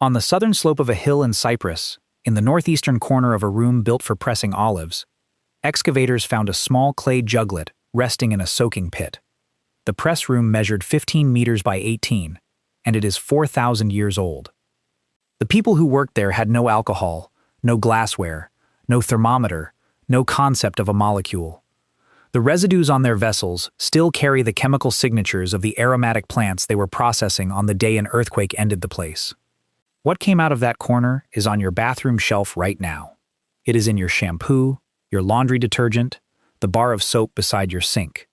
On the southern slope of a hill in Cyprus, in the northeastern corner of a room built for pressing olives, excavators found a small clay juglet resting in a soaking pit. The press room measured 15 meters by 18, and it is 4,000 years old. The people who worked there had no alcohol, no glassware, no thermometer, no concept of a molecule. The residues on their vessels still carry the chemical signatures of the aromatic plants they were processing on the day an earthquake ended the place. What came out of that corner is on your bathroom shelf right now. It is in your shampoo, your laundry detergent, the bar of soap beside your sink.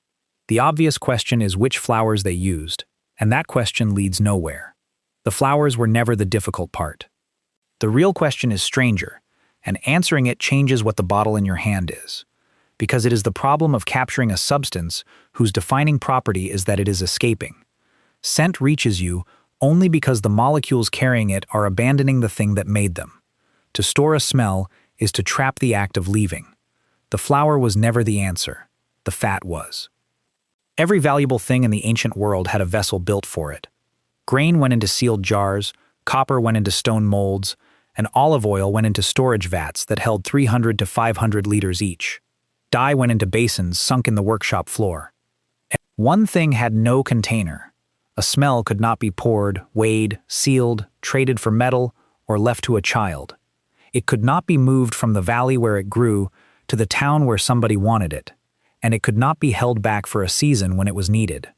The obvious question is which flowers they used, and that question leads nowhere. The flowers were never the difficult part. The real question is stranger, and answering it changes what the bottle in your hand is, because it is the problem of capturing a substance whose defining property is that it is escaping. Scent reaches you only because the molecules carrying it are abandoning the thing that made them. To store a smell is to trap the act of leaving. The flower was never the answer. The fat was. Every valuable thing in the ancient world had a vessel built for it. Grain went into sealed jars, copper went into stone molds, and olive oil went into storage vats that held 300 to 500 liters each. Dye went into basins sunk in the workshop floor. And one thing had no container. A smell could not be poured, weighed, sealed, traded for metal, or left to a child. It could not be moved from the valley where it grew to the town where somebody wanted it, and it could not be held back for a season when it was needed.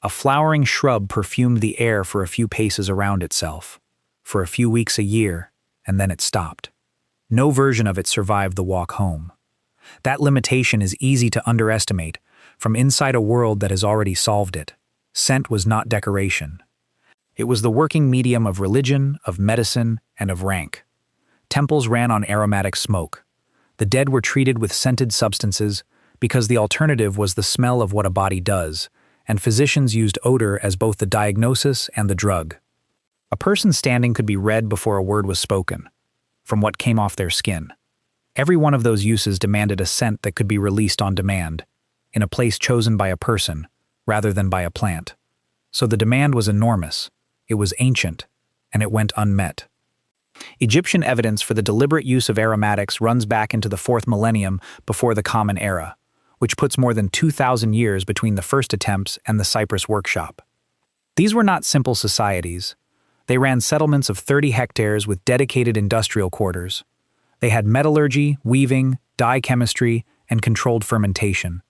A flowering shrub perfumed the air for a few paces around itself, for a few weeks a year, and then it stopped. No version of it survived the walk home. That limitation is easy to underestimate from inside a world that has already solved it. Scent was not decoration. It was the working medium of religion, of medicine, and of rank. Temples ran on aromatic smoke. The dead were treated with scented substances because the alternative was the smell of what a body does, and physicians used odor as both the diagnosis and the drug. A person standing could be read before a word was spoken, from what came off their skin. Every one of those uses demanded a scent that could be released on demand, in a place chosen by a person, rather than by a plant. So the demand was enormous, it was ancient, and it went unmet. Egyptian evidence for the deliberate use of aromatics runs back into the 4th millennium before the Common Era, which puts more than 2,000 years between the first attempts and the Cyprus workshop. These were not simple societies. They ran settlements of 30 hectares with dedicated industrial quarters. They had metallurgy, weaving, dye chemistry, and controlled fermentation.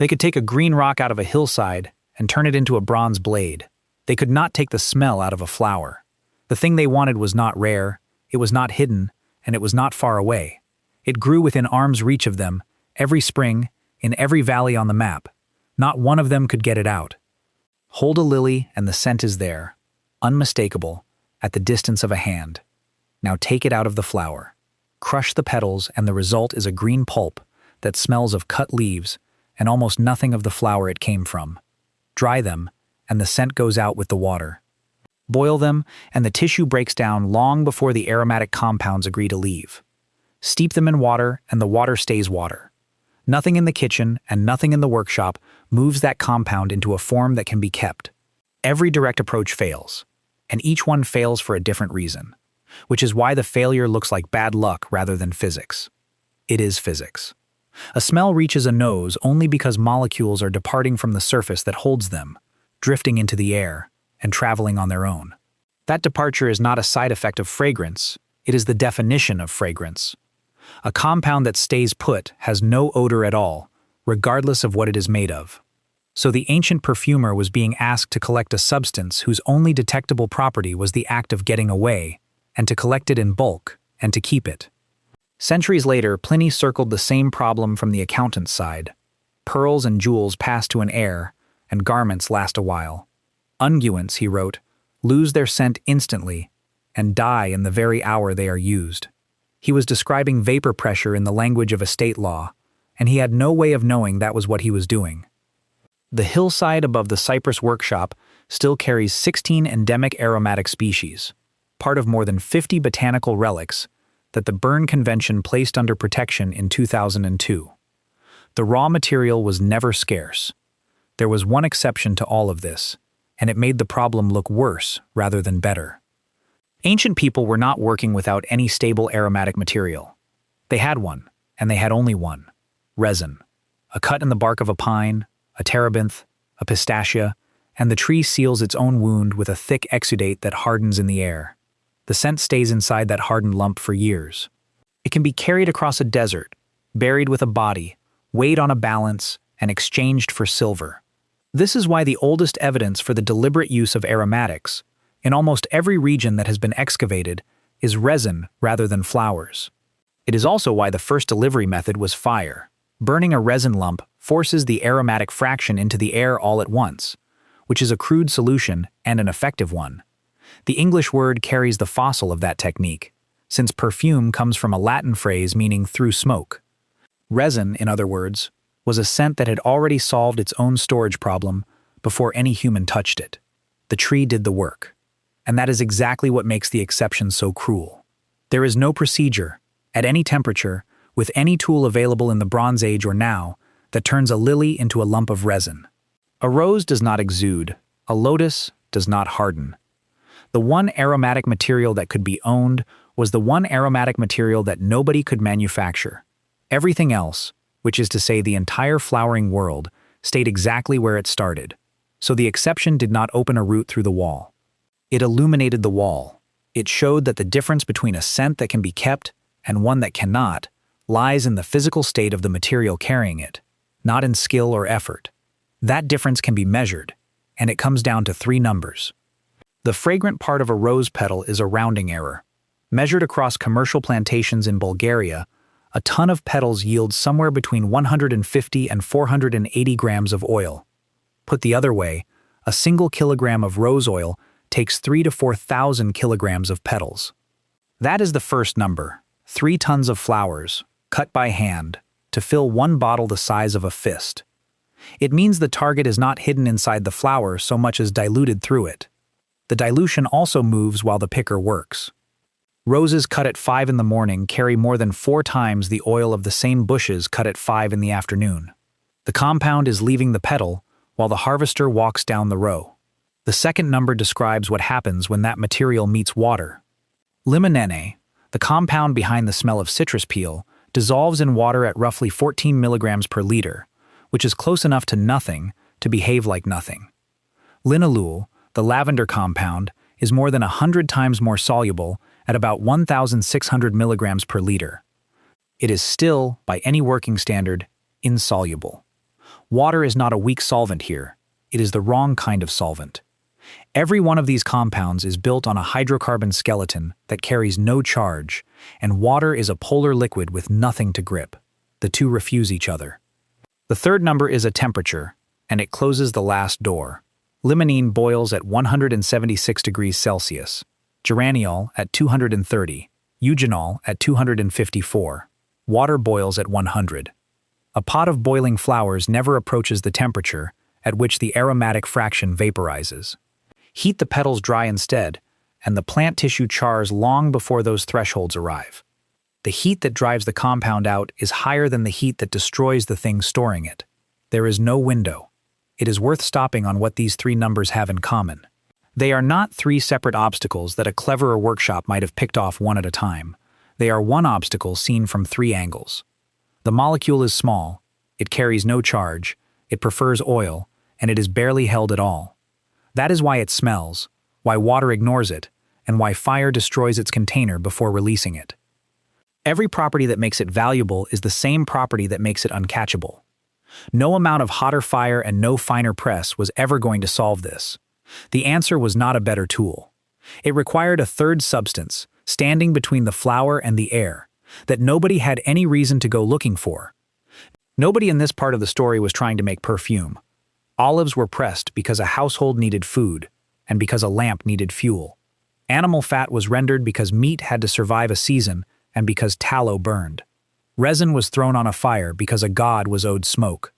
They could take a green rock out of a hillside and turn it into a bronze blade. They could not take the smell out of a flower. The thing they wanted was not rare, it was not hidden, and it was not far away. It grew within arm's reach of them, every spring, in every valley on the map. Not one of them could get it out. Hold a lily and the scent is there, unmistakable, at the distance of a hand. Now take it out of the flower. Crush the petals and the result is a green pulp that smells of cut leaves and almost nothing of the flower it came from. Dry them, and the scent goes out with the water. Boil them, and the tissue breaks down long before the aromatic compounds agree to leave. Steep them in water, and the water stays water. Nothing in the kitchen and nothing in the workshop moves that compound into a form that can be kept. Every direct approach fails, and each one fails for a different reason, which is why the failure looks like bad luck rather than physics. It is physics. A smell reaches a nose only because molecules are departing from the surface that holds them, drifting into the air, and traveling on their own. That departure is not a side effect of fragrance, it is the definition of fragrance. A compound that stays put has no odor at all, regardless of what it is made of. So the ancient perfumer was being asked to collect a substance whose only detectable property was the act of getting away, and to collect it in bulk, and to keep it. Centuries later, Pliny circled the same problem from the accountant's side. Pearls and jewels pass to an heir, and garments last a while. Unguents, he wrote, lose their scent instantly, and die in the very hour they are used. He was describing vapor pressure in the language of estate law, and he had no way of knowing that was what he was doing. The hillside above the Cyprus workshop still carries 16 endemic aromatic species, part of more than 50 botanical relics that the Berne Convention placed under protection in 2002. The raw material was never scarce. There was one exception to all of this, and it made the problem look worse rather than better. Ancient people were not working without any stable aromatic material. They had one, and they had only one: resin. A cut in the bark of a pine, a terebinth, a pistachia, and the tree seals its own wound with a thick exudate that hardens in the air. The scent stays inside that hardened lump for years. It can be carried across a desert, buried with a body, weighed on a balance, and exchanged for silver. This is why the oldest evidence for the deliberate use of aromatics, in almost every region that has been excavated, is resin rather than flowers. It is also why the first delivery method was fire. Burning a resin lump forces the aromatic fraction into the air all at once, which is a crude solution and an effective one. The English word carries the fossil of that technique, since perfume comes from a Latin phrase meaning through smoke. Resin, in other words, was a scent that had already solved its own storage problem before any human touched it. The tree did the work. And that is exactly what makes the exception so cruel. There is no procedure, at any temperature, with any tool available in the Bronze Age or now, that turns a lily into a lump of resin. A rose does not exude, a lotus does not harden. The one aromatic material that could be owned was the one aromatic material that nobody could manufacture. Everything else, which is to say the entire flowering world, stayed exactly where it started. So the exception did not open a route through the wall. It illuminated the wall. It showed that the difference between a scent that can be kept and one that cannot lies in the physical state of the material carrying it, not in skill or effort. That difference can be measured, and it comes down to 3 numbers. The fragrant part of a rose petal is a rounding error. Measured across commercial plantations in Bulgaria, a ton of petals yields somewhere between 150 and 480 grams of oil. Put the other way, a single kilogram of rose oil takes 3,000 to 4,000 kilograms of petals. That is the first number, 3 tons of flowers, cut by hand, to fill one bottle the size of a fist. It means the target is not hidden inside the flower so much as diluted through it. The dilution also moves while the picker works. Roses cut at 5 in the morning carry more than 4 times the oil of the same bushes cut at 5 in the afternoon. The compound is leaving the petal while the harvester walks down the row. The second number describes what happens when that material meets water. Limonene, the compound behind the smell of citrus peel, dissolves in water at roughly 14 milligrams per liter, which is close enough to nothing to behave like nothing. Linalool, the lavender compound, is more than 100 times more soluble at about 1,600 milligrams per liter. It is still, by any working standard, insoluble. Water is not a weak solvent here. It is the wrong kind of solvent. Every one of these compounds is built on a hydrocarbon skeleton that carries no charge, and water is a polar liquid with nothing to grip. The two refuse each other. The third number is a temperature, and it closes the last door. Limonene boils at 176 degrees Celsius, geraniol at 230, eugenol at 254. Water boils at 100. A pot of boiling flowers never approaches the temperature at which the aromatic fraction vaporizes. Heat the petals dry instead, and the plant tissue chars long before those thresholds arrive. The heat that drives the compound out is higher than the heat that destroys the thing storing it. There is no window. It is worth stopping on what these 3 numbers have in common. They are not 3 separate obstacles that a cleverer workshop might have picked off one at a time. They are one obstacle seen from 3 angles. The molecule is small, it carries no charge, it prefers oil, and it is barely held at all. That is why it smells, why water ignores it, and why fire destroys its container before releasing it. Every property that makes it valuable is the same property that makes it uncatchable. No amount of hotter fire and no finer press was ever going to solve this. The answer was not a better tool. It required a third substance, standing between the flower and the air, that nobody had any reason to go looking for. Nobody in this part of the story was trying to make perfume. Olives were pressed because a household needed food, and because a lamp needed fuel. Animal fat was rendered because meat had to survive a season, and because tallow burned. Resin was thrown on a fire because a god was owed smoke.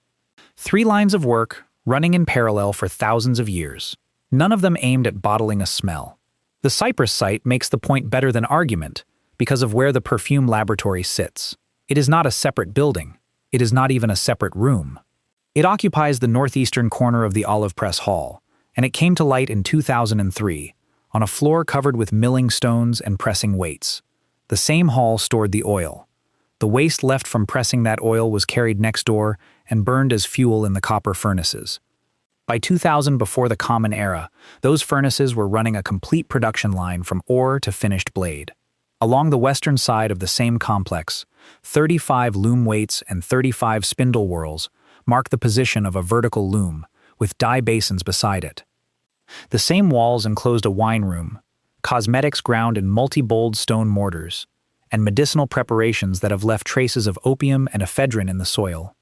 3 lines of work, running in parallel for thousands of years, none of them aimed at bottling a smell. The Cyprus site makes the point better than argument because of where the perfume laboratory sits. It is not a separate building. It is not even a separate room. It occupies the northeastern corner of the Olive Press Hall, and it came to light in 2003, on a floor covered with milling stones and pressing weights. The same hall stored the oil. The waste left from pressing that oil was carried next door and burned as fuel in the copper furnaces. By 2000 before the Common Era, those furnaces were running a complete production line from ore to finished blade. Along the western side of the same complex, 35 loom weights and 35 spindle whorls mark the position of a vertical loom, with dye basins beside it. The same walls enclosed a wine room, cosmetics ground in multi-bowled stone mortars, and medicinal preparations that have left traces of opium and ephedrine in the soil.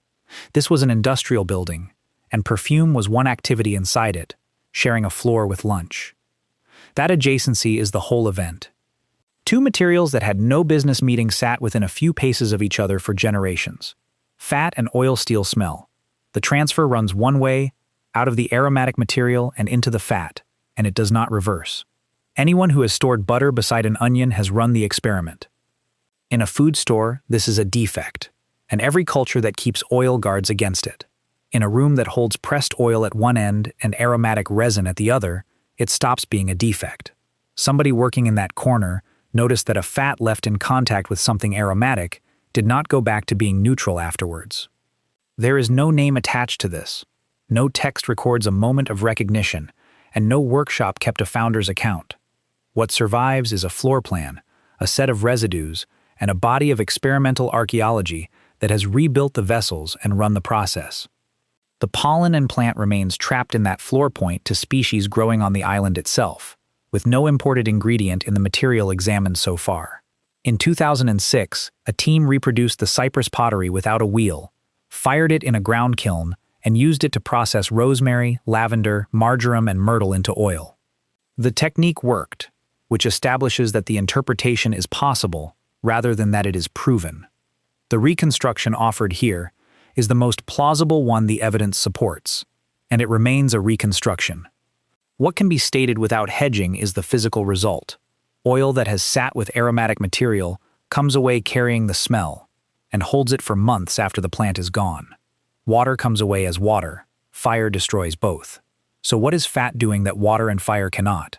This was an industrial building, and perfume was one activity inside it, sharing a floor with lunch. That adjacency is the whole event. Two materials that had no business meeting sat within a few paces of each other for generations. Fat and oil steel smell. The transfer runs one way, out of the aromatic material and into the fat, and it does not reverse. Anyone who has stored butter beside an onion has run the experiment. In a food store, this is a defect, and every culture that keeps oil guards against it. In a room that holds pressed oil at one end and aromatic resin at the other, it stops being a defect. Somebody working in that corner noticed that a fat left in contact with something aromatic did not go back to being neutral afterwards. There is no name attached to this. No text records a moment of recognition, and no workshop kept a founder's account. What survives is a floor plan, a set of residues, and a body of experimental archaeology that has rebuilt the vessels and run the process. The pollen and plant remains trapped in that floor point to species growing on the island itself, with no imported ingredient in the material examined so far. In 2006, a team reproduced the Cyprus pottery without a wheel, fired it in a ground kiln, and used it to process rosemary, lavender, marjoram, and myrtle into oil. The technique worked, which establishes that the interpretation is possible rather than that it is proven. The reconstruction offered here is the most plausible one the evidence supports, and it remains a reconstruction. What can be stated without hedging is the physical result. Oil that has sat with aromatic material comes away carrying the smell, and holds it for months after the plant is gone. Water comes away as water. Fire destroys both. So what is fat doing that water and fire cannot?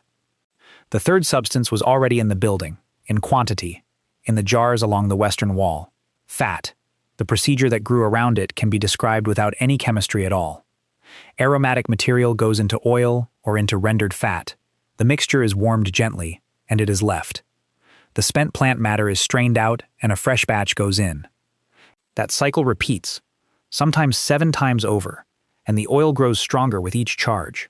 The third substance was already in the building, in quantity, in the jars along the western wall. Fat, the procedure that grew around it, can be described without any chemistry at all. Aromatic material goes into oil or into rendered fat. The mixture is warmed gently, and it is left. The spent plant matter is strained out, and a fresh batch goes in. That cycle repeats, sometimes 7 times over, and the oil grows stronger with each charge.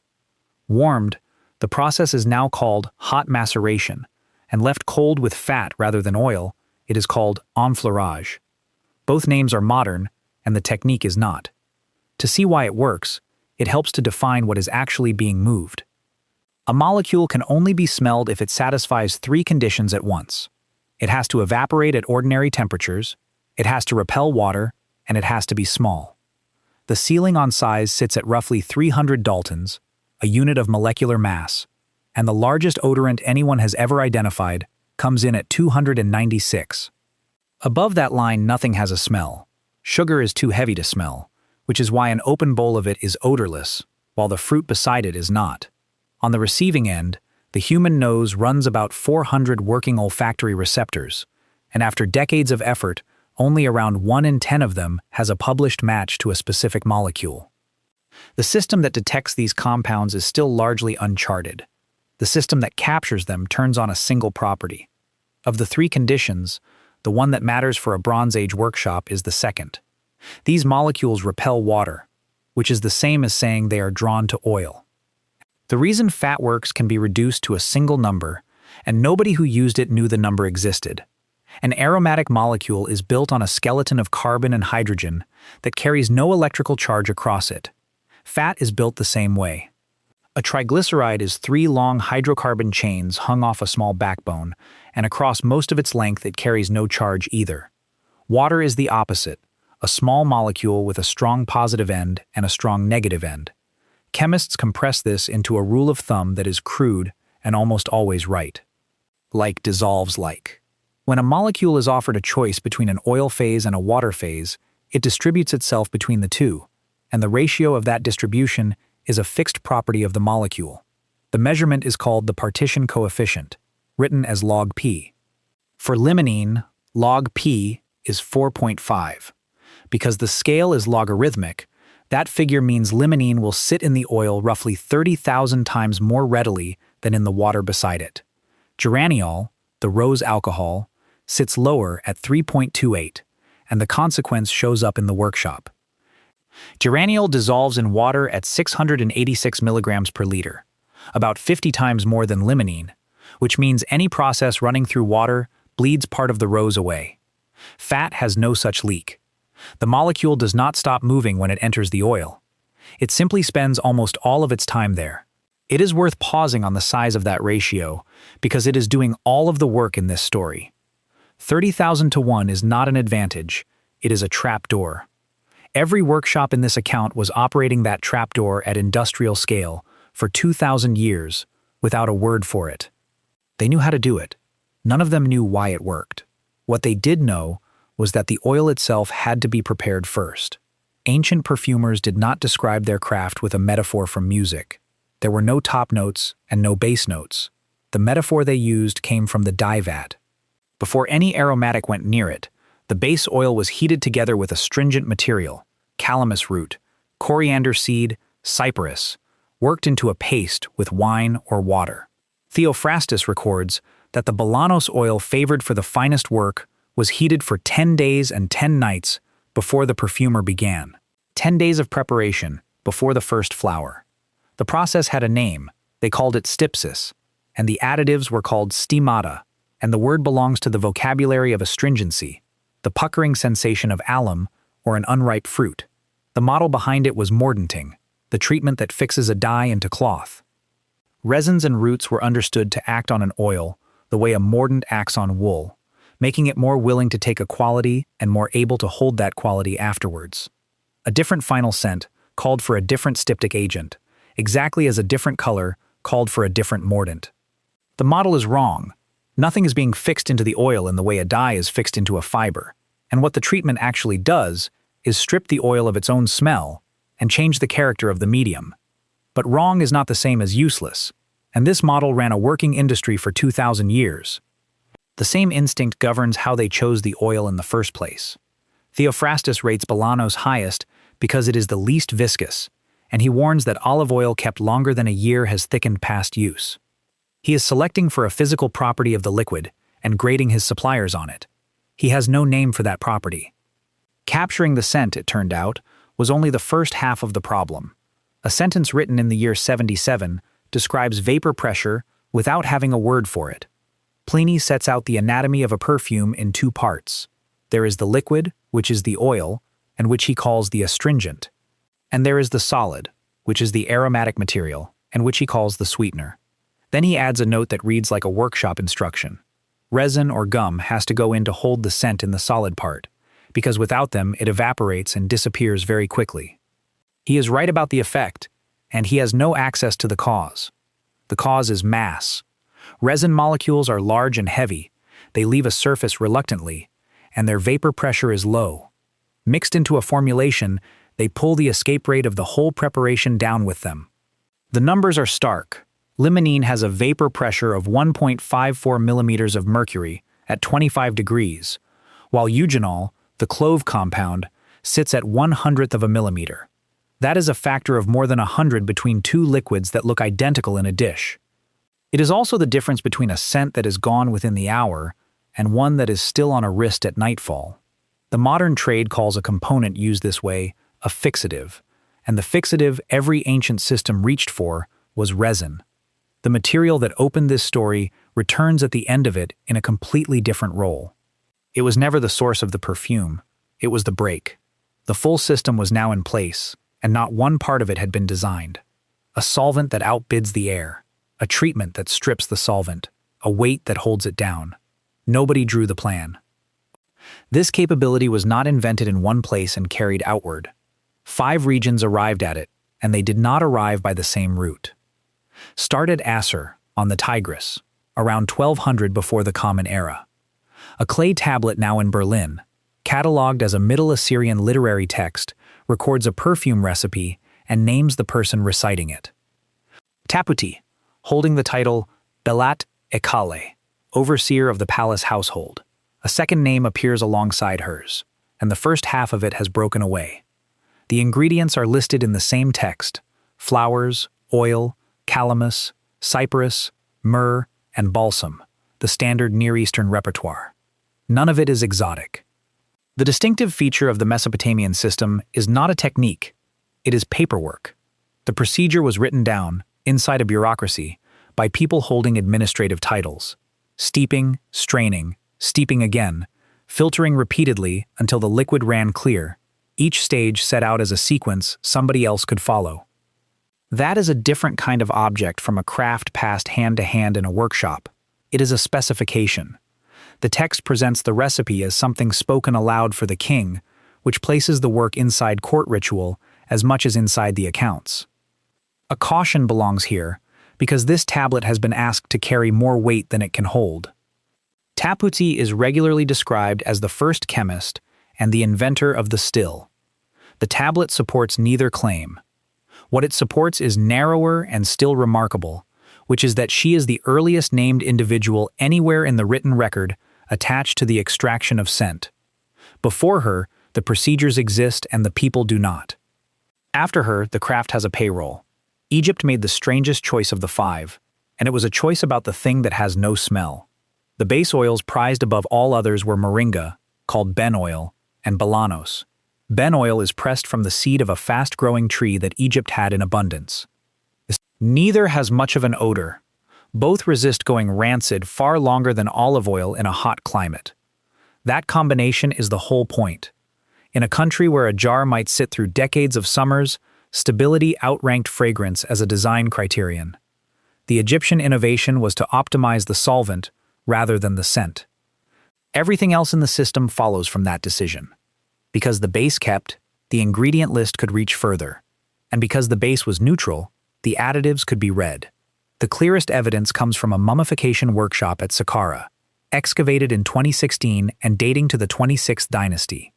Warmed, the process is now called hot maceration, and left cold with fat rather than oil, it is called enfleurage. Both names are modern, and the technique is not. To see why it works, it helps to define what is actually being moved. A molecule can only be smelled if it satisfies 3 conditions at once. It has to evaporate at ordinary temperatures, it has to repel water, and it has to be small. The ceiling on size sits at roughly 300 daltons, a unit of molecular mass, and the largest odorant anyone has ever identified comes in at 296. Above that line, nothing has a smell. Sugar is too heavy to smell, which is why an open bowl of it is odorless, while the fruit beside it is not. On the receiving end, the human nose runs about 400 working olfactory receptors, and after decades of effort, only around 1 in 10 of them has a published match to a specific molecule. The system that detects these compounds is still largely uncharted. The system that captures them turns on a single property. Of the 3 conditions, the one that matters for a Bronze Age workshop is the second. These molecules repel water, which is the same as saying they are drawn to oil. The reason fat works can be reduced to a single number, and nobody who used it knew the number existed. An aromatic molecule is built on a skeleton of carbon and hydrogen that carries no electrical charge across it. Fat is built the same way. A triglyceride is 3 long hydrocarbon chains hung off a small backbone, and across most of its length it carries no charge either. Water is the opposite, a small molecule with a strong positive end and a strong negative end. Chemists compress this into a rule of thumb that is crude and almost always right. Like dissolves like. When a molecule is offered a choice between an oil phase and a water phase, it distributes itself between the two, and the ratio of that distribution is a fixed property of the molecule. The measurement is called the partition coefficient, written as log p. For limonene, log p is 4.5. Because the scale is logarithmic, that figure means limonene will sit in the oil roughly 30,000 times more readily than in the water beside it. Geraniol, the rose alcohol, sits lower at 3.28, and the consequence shows up in the workshop. Geraniol dissolves in water at 686 milligrams per liter, about 50 times more than limonene, which means any process running through water bleeds part of the rose away. Fat has no such leak. The molecule does not stop moving when it enters the oil. It simply spends almost all of its time there. It is worth pausing on the size of that ratio because it is doing all of the work in this story. 30,000 to 1 is not an advantage, it is a trapdoor. Every workshop in this account was operating that trapdoor at industrial scale for 2,000 years without a word for it. They knew how to do it. None of them knew why it worked. What they did know was that the oil itself had to be prepared first. Ancient perfumers did not describe their craft with a metaphor from music. There were no top notes and no base notes. The metaphor they used came from the dye vat. Before any aromatic went near it, the base oil was heated together with astringent material, calamus root, coriander seed, cypress, worked into a paste with wine or water. Theophrastus records that the balanos oil favored for the finest work was heated for 10 days and 10 nights before the perfumer began. 10 days of preparation before the first flower. The process had a name, they called it stipsis, and the additives were called stimata, and the word belongs to the vocabulary of astringency, the puckering sensation of alum or an unripe fruit. The model behind it was mordanting, the treatment that fixes a dye into cloth. Resins and roots were understood to act on an oil the way a mordant acts on wool, making it more willing to take a quality and more able to hold that quality afterwards. A different final scent called for a different styptic agent, exactly as a different color called for a different mordant. The model is wrong. Nothing is being fixed into the oil in the way a dye is fixed into a fiber, and what the treatment actually does is strip the oil of its own smell and change the character of the medium. But wrong is not the same as useless, and this model ran a working industry for 2,000 years. The same instinct governs how they chose the oil in the first place. Theophrastus rates balanos highest because it is the least viscous, and he warns that olive oil kept longer than a year has thickened past use. He is selecting for a physical property of the liquid and grading his suppliers on it. He has no name for that property. Capturing the scent, it turned out, was only the first half of the problem. A sentence written in the year 77 describes vapor pressure without having a word for it. Pliny sets out the anatomy of a perfume in two parts. There is the liquid, which is the oil, and which he calls the astringent. And there is the solid, which is the aromatic material, and which he calls the sweetener. Then he adds a note that reads like a workshop instruction. Resin or gum has to go in to hold the scent in the solid part, because without them it evaporates and disappears very quickly. He is right about the effect, and he has no access to the cause. The cause is mass. Resin molecules are large and heavy, they leave a surface reluctantly, and their vapor pressure is low. Mixed into a formulation, they pull the escape rate of the whole preparation down with them. The numbers are stark. Limonene has a vapor pressure of 1.54 millimeters of mercury at 25 degrees, while eugenol, the clove compound, sits at 1/100th of a millimeter. That is a factor of more than 100 between two liquids that look identical in a dish. It is also the difference between a scent that is gone within the hour and one that is still on a wrist at nightfall. The modern trade calls a component used this way a fixative, and the fixative every ancient system reached for was resin. The material that opened this story returns at the end of it in a completely different role. It was never the source of the perfume, it was the break. The full system was now in place, and not one part of it had been designed. A solvent that outbids the air, a treatment that strips the solvent, a weight that holds it down. Nobody drew the plan. This capability was not invented in one place and carried outward. 5 regions arrived at it, and they did not arrive by the same route. Start at Assur, on the Tigris, around 1200 before the Common Era. A clay tablet now in Berlin, catalogued as a Middle Assyrian literary text, records a perfume recipe and names the person reciting it. Taputi, holding the title Belat Ekale, overseer of the palace household. A second name appears alongside hers, and the first half of it has broken away. The ingredients are listed in the same text: flowers, oil, calamus, cypress, myrrh, and balsam, the standard Near Eastern repertoire. None of it is exotic. The distinctive feature of the Mesopotamian system is not a technique, it is paperwork. The procedure was written down, inside a bureaucracy, by people holding administrative titles: steeping, straining, steeping again, filtering repeatedly until the liquid ran clear, each stage set out as a sequence somebody else could follow. That is a different kind of object from a craft passed hand to hand in a workshop. It is a specification. The text presents the recipe as something spoken aloud for the king, which places the work inside court ritual as much as inside the accounts. A caution belongs here, because this tablet has been asked to carry more weight than it can hold. Taputzi is regularly described as the first chemist and the inventor of the still. The tablet supports neither claim. What it supports is narrower and still remarkable, which is that she is the earliest named individual anywhere in the written record attached to the extraction of scent. Before her, the procedures exist and the people do not. After her, the craft has a payroll. Egypt made the strangest choice of the five, and it was a choice about the thing that has no smell. The base oils prized above all others were moringa, called ben oil, and balanos. Ben oil is pressed from the seed of a fast-growing tree that Egypt had in abundance. Neither has much of an odor. Both resist going rancid far longer than olive oil in a hot climate. That combination is the whole point. In a country where a jar might sit through decades of summers, stability outranked fragrance as a design criterion. The Egyptian innovation was to optimize the solvent rather than the scent. Everything else in the system follows from that decision. Because the base kept, the ingredient list could reach further. And because the base was neutral, the additives could be read. The clearest evidence comes from a mummification workshop at Saqqara, excavated in 2016 and dating to the 26th dynasty.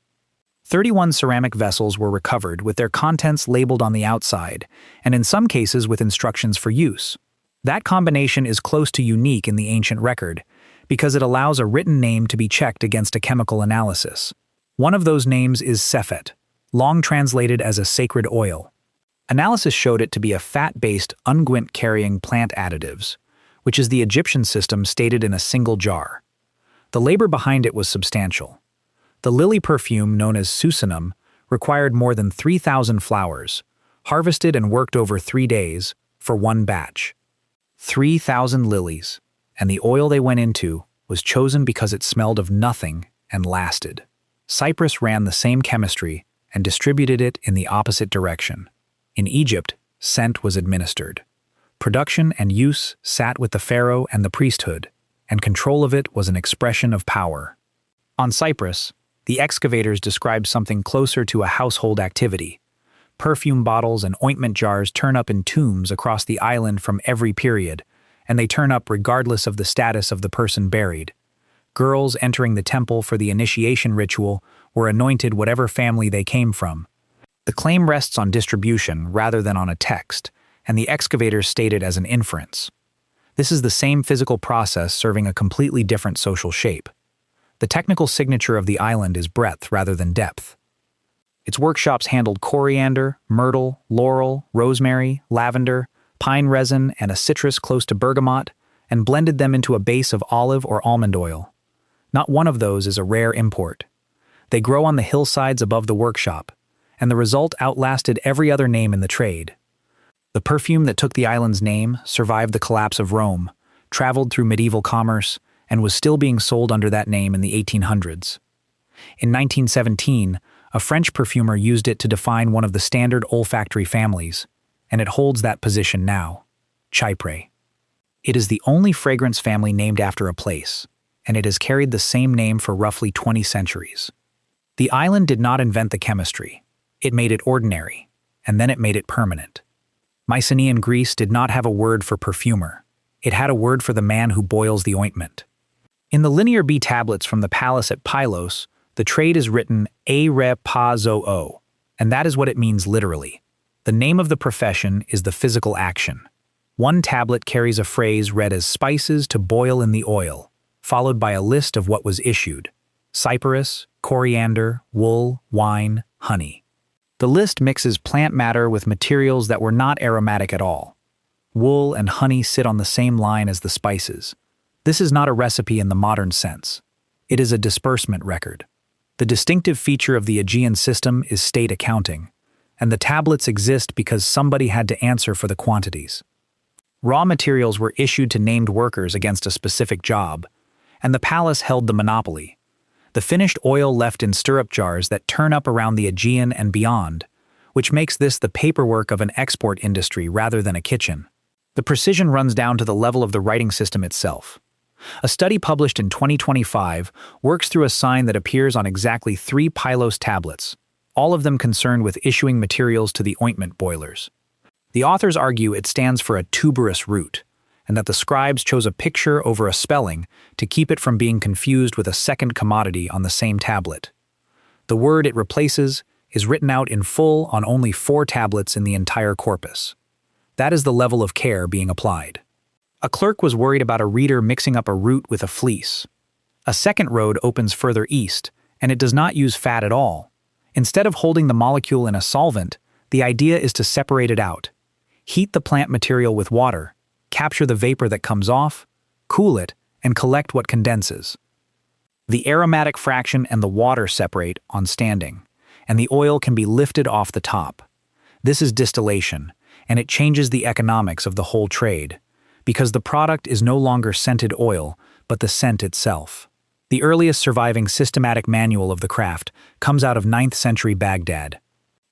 31 ceramic vessels were recovered with their contents labeled on the outside, and in some cases with instructions for use. That combination is close to unique in the ancient record, because it allows a written name to be checked against a chemical analysis. One of those names is Sephet, long translated as a sacred oil. Analysis showed it to be a fat-based, unguent-carrying plant additives, which is the Egyptian system stated in a single jar. The labor behind it was substantial. The lily perfume, known as susanum, required more than 3,000 flowers, harvested and worked over 3 days, for one batch. 3,000 lilies, and the oil they went into was chosen because it smelled of nothing and lasted. Cyprus ran the same chemistry and distributed it in the opposite direction. In Egypt, scent was administered. Production and use sat with the pharaoh and the priesthood, and control of it was an expression of power. On Cyprus, the excavators described something closer to a household activity. Perfume bottles and ointment jars turn up in tombs across the island from every period, and they turn up regardless of the status of the person buried. Girls entering the temple for the initiation ritual were anointed whatever family they came from. The claim rests on distribution rather than on a text, and the excavators state it as an inference. This is the same physical process serving a completely different social shape. The technical signature of the island is breadth rather than depth. Its workshops handled coriander, myrtle, laurel, rosemary, lavender, pine resin, and a citrus close to bergamot, and blended them into a base of olive or almond oil. Not one of those is a rare import. They grow on the hillsides above the workshop, and the result outlasted every other name in the trade. The perfume that took the island's name survived the collapse of Rome, traveled through medieval commerce, and was still being sold under that name in the 1800s. In 1917, a French perfumer used it to define one of the standard olfactory families, and it holds that position now, Chypre. It is the only fragrance family named after a place, and it has carried the same name for roughly 20 centuries. The island did not invent the chemistry. It made it ordinary, and then it made it permanent. Mycenaean Greece did not have a word for perfumer. It had a word for the man who boils the ointment. In the Linear B tablets from the palace at Pylos, the trade is written A-re-pa-zo-o, and that is what it means literally. The name of the profession is the physical action. One tablet carries a phrase read as spices to boil in the oil, followed by a list of what was issued: cyperus, coriander, wool, wine, honey. The list mixes plant matter with materials that were not aromatic at all. Wool and honey sit on the same line as the spices. This is not a recipe in the modern sense. It is a disbursement record. The distinctive feature of the Aegean system is state accounting, and the tablets exist because somebody had to answer for the quantities. Raw materials were issued to named workers against a specific job, and the palace held the monopoly. The finished oil left in stirrup jars that turn up around the Aegean and beyond, which makes this the paperwork of an export industry rather than a kitchen. The precision runs down to the level of the writing system itself. A study published in 2025 works through a sign that appears on exactly 3 Pylos tablets, all of them concerned with issuing materials to the ointment boilers. The authors argue it stands for a tuberous root, and that the scribes chose a picture over a spelling to keep it from being confused with a second commodity on the same tablet. The word it replaces is written out in full on only 4 tablets in the entire corpus. That is the level of care being applied. A clerk was worried about a reader mixing up a root with a fleece. A second road opens further east, and it does not use fat at all. Instead of holding the molecule in a solvent, the idea is to separate it out. Heat the plant material with water, capture the vapor that comes off, cool it, and collect what condenses. The aromatic fraction and the water separate on standing, and the oil can be lifted off the top. This is distillation, and it changes the economics of the whole trade, because the product is no longer scented oil, but the scent itself. The earliest surviving systematic manual of the craft comes out of 9th century Baghdad.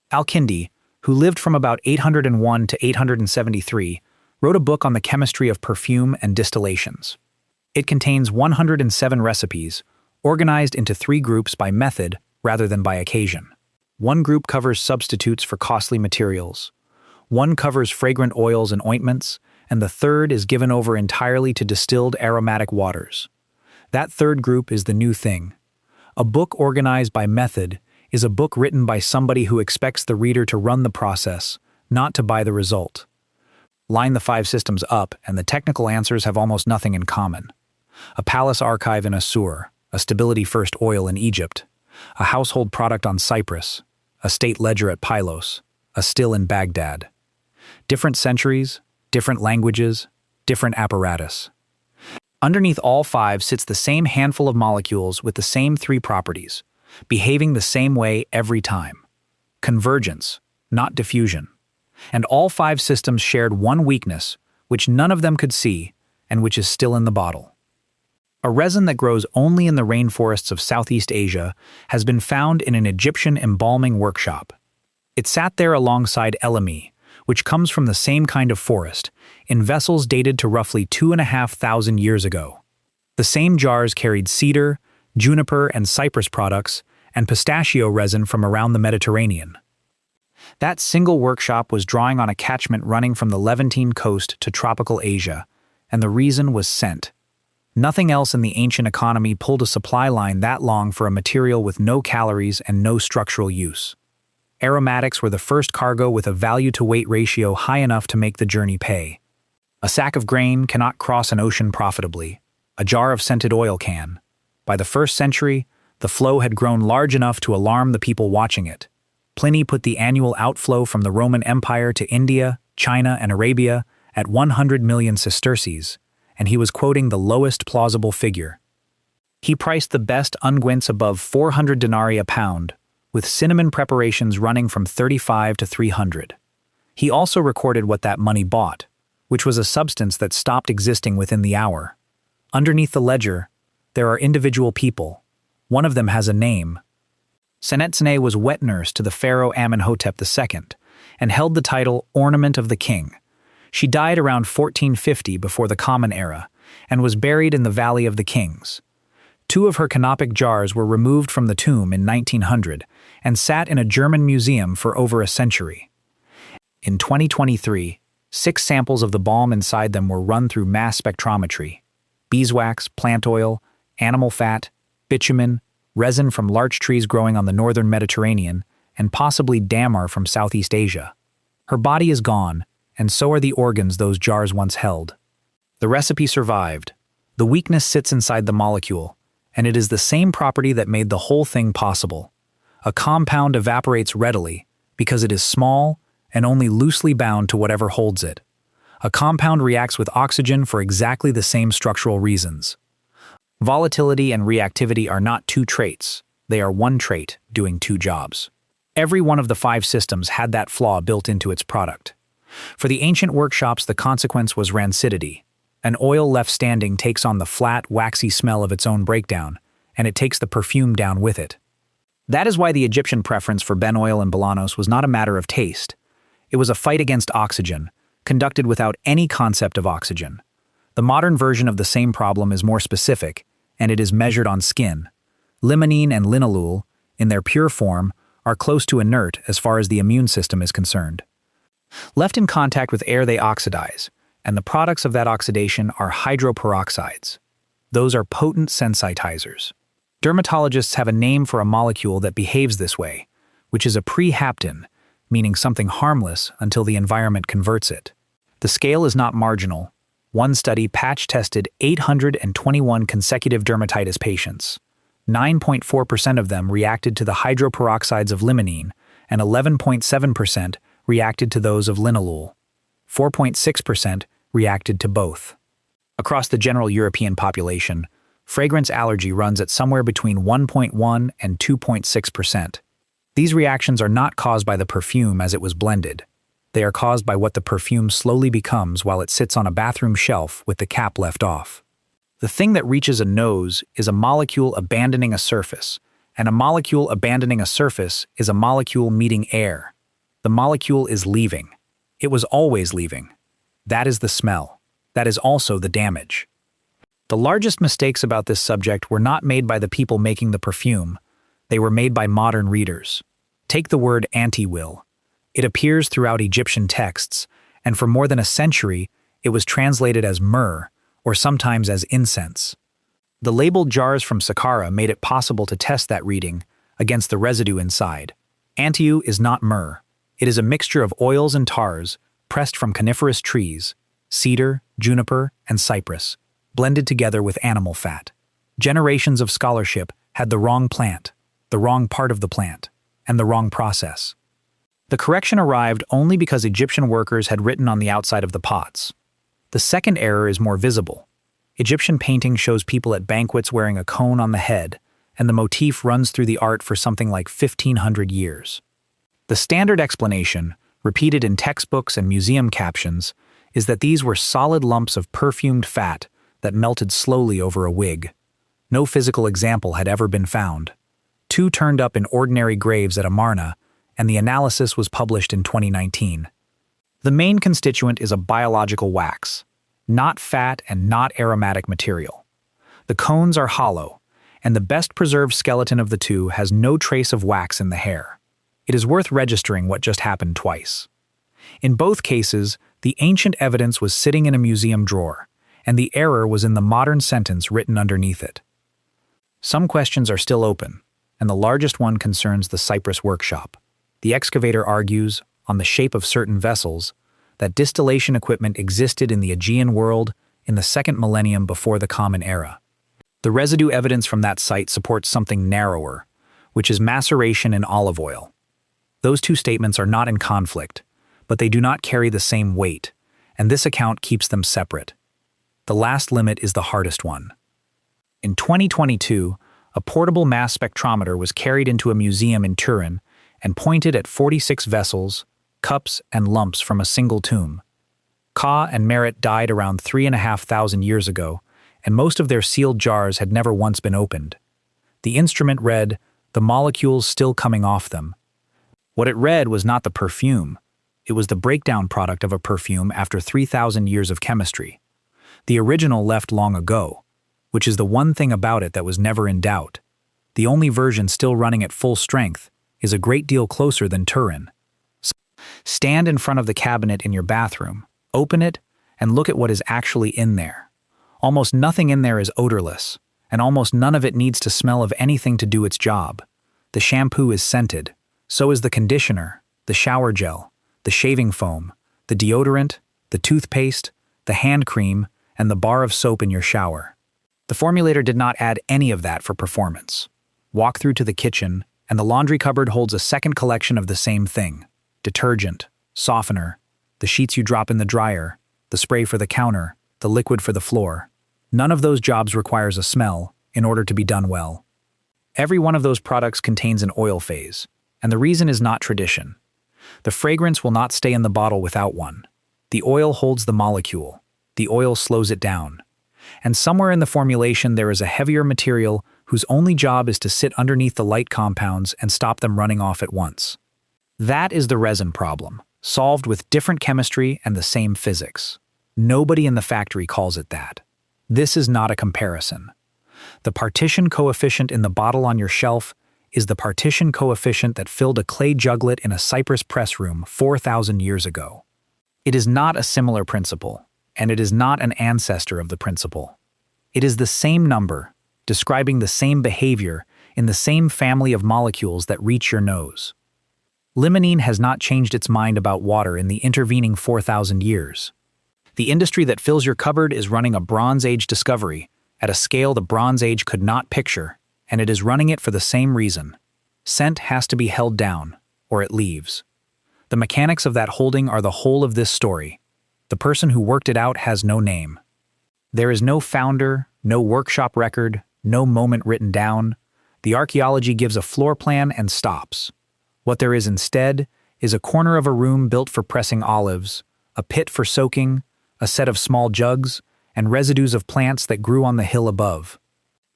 Al-Kindi, who lived from about 801 to 873, wrote a book on the chemistry of perfume and distillations. It contains 107 recipes, organized into 3 groups by method rather than by occasion. One group covers substitutes for costly materials. One covers fragrant oils and ointments, and the third is given over entirely to distilled aromatic waters. That third group is the new thing. A book organized by method is a book written by somebody who expects the reader to run the process, not to buy the result. Line the 5 systems up, and the technical answers have almost nothing in common. A palace archive in Assur, a stability first oil in Egypt, a household product on Cyprus, a state ledger at Pylos, a still in Baghdad. Different centuries, different languages, different apparatus. Underneath all 5 sits the same handful of molecules with the same 3 properties, behaving the same way every time. Convergence, not diffusion. And all 5 systems shared one weakness, which none of them could see, and which is still in the bottle. A resin that grows only in the rainforests of Southeast Asia has been found in an Egyptian embalming workshop. It sat there alongside elemi, which comes from the same kind of forest, in vessels dated to roughly 2,500 years ago. The same jars carried cedar, juniper and cypress products, and pistachio resin from around the Mediterranean. That single workshop was drawing on a catchment running from the Levantine coast to tropical Asia, and the reason was scent. Nothing else in the ancient economy pulled a supply line that long for a material with no calories and no structural use. Aromatics were the first cargo with a value-to-weight ratio high enough to make the journey pay. A sack of grain cannot cross an ocean profitably. A jar of scented oil can. By the 1st century, the flow had grown large enough to alarm the people watching it. Pliny put the annual outflow from the Roman Empire to India, China, and Arabia at 100 million sesterces, and he was quoting the lowest plausible figure. He priced the best unguents above 400 denarii a pound, with cinnamon preparations running from 35 to 300. He also recorded what that money bought, which was a substance that stopped existing within the hour. Underneath the ledger, there are individual people. One of them has a name. Senetzene was wet nurse to the pharaoh Amenhotep II and held the title Ornament of the King. She died around 1450 before the Common Era and was buried in the Valley of the Kings. 2 of her canopic jars were removed from the tomb in 1900 and sat in a German museum for over a century. In 2023, 6 samples of the balm inside them were run through mass spectrometry: beeswax, plant oil, animal fat, bitumen, resin from larch trees growing on the northern Mediterranean, and possibly damar from Southeast Asia. Her body is gone, and so are the organs those jars once held. The recipe survived. The weakness sits inside the molecule, and it is the same property that made the whole thing possible. A compound evaporates readily because it is small and only loosely bound to whatever holds it. A compound reacts with oxygen for exactly the same structural reasons. Volatility and reactivity are not two traits. They are one trait doing two jobs. Every one of the 5 systems had that flaw built into its product. For the ancient workshops, the consequence was rancidity. An oil left standing takes on the flat, waxy smell of its own breakdown, and it takes the perfume down with it. That is why the Egyptian preference for ben oil and balanos was not a matter of taste. It was a fight against oxygen, conducted without any concept of oxygen. The modern version of the same problem is more specific, and it is measured on skin. Limonene and linalool, in their pure form, are close to inert as far as the immune system is concerned. Left in contact with air, they oxidize, and the products of that oxidation are hydroperoxides. Those are potent sensitizers. Dermatologists have a name for a molecule that behaves this way, which is a prehaptin, meaning something harmless until the environment converts it. The scale is not marginal. One study patch-tested 821 consecutive dermatitis patients. 9.4% of them reacted to the hydroperoxides of limonene, and 11.7% reacted to those of linalool. 4.6% reacted to both. Across the general European population, fragrance allergy runs at somewhere between 1.1 and 2.6%. These reactions are not caused by the perfume as it was blended. They are caused by what the perfume slowly becomes while it sits on a bathroom shelf with the cap left off. The thing that reaches a nose is a molecule abandoning a surface, and a molecule abandoning a surface is a molecule meeting air. The molecule is leaving. It was always leaving. That is the smell. That is also the damage. The largest mistakes about this subject were not made by the people making the perfume. They were made by modern readers. Take the word anti-will. It appears throughout Egyptian texts, and for more than a century, it was translated as myrrh, or sometimes as incense. The labeled jars from Saqqara made it possible to test that reading against the residue inside. Antiu is not myrrh. It is a mixture of oils and tars pressed from coniferous trees, cedar, juniper, and cypress, blended together with animal fat. Generations of scholarship had the wrong plant, the wrong part of the plant, and the wrong process. The correction arrived only because Egyptian workers had written on the outside of the pots. The second error is more visible. Egyptian painting shows people at banquets wearing a cone on the head, and the motif runs through the art for something like 1,500 years. The standard explanation, repeated in textbooks and museum captions, is that these were solid lumps of perfumed fat that melted slowly over a wig. No physical example had ever been found. 2 turned up in ordinary graves at Amarna, and the analysis was published in 2019. The main constituent is a biological wax, not fat and not aromatic material. The cones are hollow, and the best preserved skeleton of the 2 has no trace of wax in the hair. It is worth registering what just happened twice. In both cases, the ancient evidence was sitting in a museum drawer, and the error was in the modern sentence written underneath it. Some questions are still open, and the largest one concerns the Cyprus workshop. The excavator argues, on the shape of certain vessels, that distillation equipment existed in the Aegean world in the 2nd millennium before the Common Era. The residue evidence from that site supports something narrower, which is maceration in olive oil. Those 2 statements are not in conflict, but they do not carry the same weight, and this account keeps them separate. The last limit is the hardest one. In 2022, a portable mass spectrometer was carried into a museum in Turin and pointed at 46 vessels, cups, and lumps from a single tomb. Ka and Merit died around 3,500 years ago, and most of their sealed jars had never once been opened. The instrument read, "The molecules still coming off them." What it read was not the perfume. It was the breakdown product of a perfume after 3,000 years of chemistry. The original left long ago, which is the one thing about it that was never in doubt. The only version still running at full strength is a great deal closer than Turin. Stand in front of the cabinet in your bathroom, open it, and look at what is actually in there. Almost nothing in there is odorless, and almost none of it needs to smell of anything to do its job. The shampoo is scented, so is the conditioner, the shower gel, the shaving foam, the deodorant, the toothpaste, the hand cream, and the bar of soap in your shower. The formulator did not add any of that for performance. Walk through to the kitchen, and the laundry cupboard holds a second collection of the same thing: detergent, softener, the sheets you drop in the dryer, the spray for the counter, the liquid for the floor. None of those jobs requires a smell in order to be done well. Every one of those products contains an oil phase, and the reason is not tradition. The fragrance will not stay in the bottle without one. The oil holds the molecule. The oil slows it down. And somewhere in the formulation there is a heavier material whose only job is to sit underneath the light compounds and stop them running off at once. That is the resin problem, solved with different chemistry and the same physics. Nobody in the factory calls it that. This is not a comparison. The partition coefficient in the bottle on your shelf is the partition coefficient that filled a clay juglet in a Cyprus press room 4,000 years ago. It is not a similar principle, and it is not an ancestor of the principle. It is the same number, describing the same behavior in the same family of molecules that reach your nose. Limonene has not changed its mind about water in the intervening 4,000 years. The industry that fills your cupboard is running a Bronze Age discovery at a scale the Bronze Age could not picture, and it is running it for the same reason. Scent has to be held down, or it leaves. The mechanics of that holding are the whole of this story. The person who worked it out has no name. There is no founder, no workshop record, no moment written down. The archaeology gives a floor plan and stops. What there is instead is a corner of a room built for pressing olives, a pit for soaking, a set of small jugs, and residues of plants that grew on the hill above.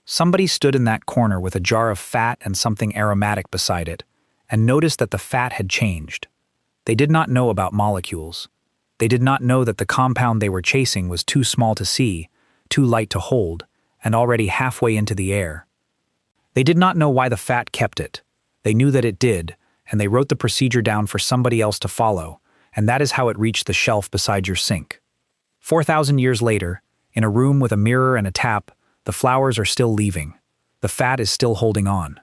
Somebody stood in that corner with a jar of fat and something aromatic beside it, and noticed that the fat had changed. They did not know about molecules. They did not know that the compound they were chasing was too small to see, too light to hold, and already halfway into the air. They did not know why the fat kept it. They knew that it did, and they wrote the procedure down for somebody else to follow, and that is how it reached the shelf beside your sink. 4,000 years later, in a room with a mirror and a tap, the flowers are still leaving. The fat is still holding on.